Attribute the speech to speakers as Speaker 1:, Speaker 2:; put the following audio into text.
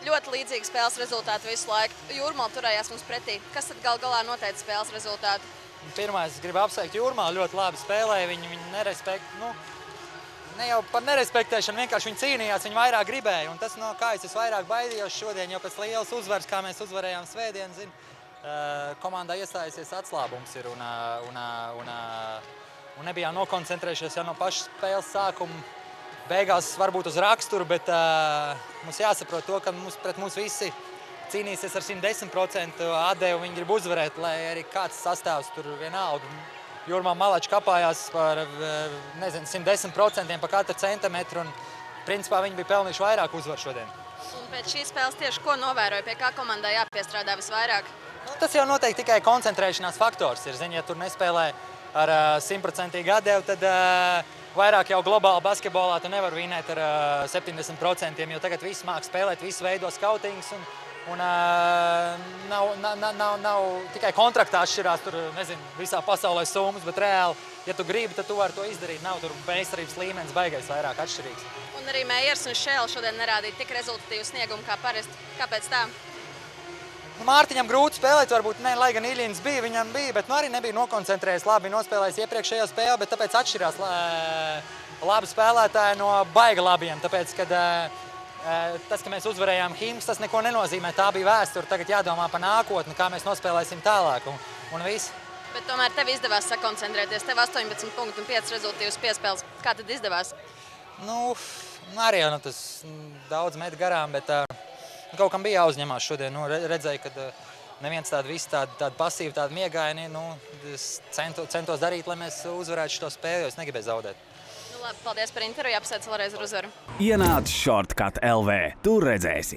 Speaker 1: Ļoti līdzīgi spēles rezultāti visu laiku. Jūrmala turējās mums pretī. Kas tad gal galā noteica spēles rezultātu?
Speaker 2: Pirmais, es gribu apsveikt Jūrmalu, ļoti labi spēlēja. Viņi ne jau par nerespektēšanu, vienkārši viņi cīnījās, viņi vairāk gribēja. Un tas, no kā es vairāk baidījos šodien, jo pēc lielas uzvaras, kā mēs uzvarējām svētdien, komandā iestājusies atslābums ir un nebijām nokoncentrējušies jau no paša spēles sākuma. Beigās varbūt uz raksturu, bet mums jāsaprot to, ka pret mums visi cīnīsies ar 110% atdevu, viņi grib uzvarēt, lai arī kāds sastāvs tur vienalga. Jūrmā Malači kapājās par 110% par katru centimetru, un principā viņi bija pelnījuši vairāk uzvaru šodien.
Speaker 1: Un pēc šīs spēles tieši ko novēroja, pie kā komandai jāpiestrādā visvairāk?
Speaker 2: Tas jau noteikti tikai koncentrēšanās faktors ir. Ja tur nespēlē ar 100% atdevu, tad vairāk jau globāli basketbolā tu nevar vinēt ar 70%, jo tagad visi māk spēlēt, visi veido skautings, un nav tikai kontraktā atšķirās tur, visā pasaulē summas, bet reāli, ja tu gribi, tad tu vari to izdarīt. Nav tur meistarības līmenis baigais vairāk atšķirīgs.
Speaker 1: Un arī Mejers un Šēle šodien nerādīja tik rezultatīvu sniegumu kā parasti. Kāpēc tā?
Speaker 2: Mārtiņam grūti spēlēt, varbūt ne, lai gan Iļins bija, viņam bija, bet arī nebija nokoncentrējies, labi nospēlējis iepriekšējo spēli, bet tāpēc atšķirās labi spēlētāji no baiga labiem, tāpēc, kad tas, ka mēs uzvarējām Himks, tas neko nenozīmē, tā bija vēsture, tagad jādomā par nākotni, kā mēs nospēlēsim tālāk un viss.
Speaker 1: Bet tomēr tev izdevās sakoncentrēties, tev 18 punktu un 5 rezultīvas piespēles. Kā tad izdevās?
Speaker 2: Arī tas daudz met garām, bet kaut kam bija jāuzņemās šodien. Redzēju, ka neviens tādu pasīvu, tādu miegaini. Es centos darīt, lai mēs uzvarētu šo spēli, jo es negribēju zaudēt.
Speaker 1: Labi, paldies par interviju, apsveicu vēlreiz ar uzvaru.
Speaker 3: Ienāc Shortcut LV, tur redzēsi.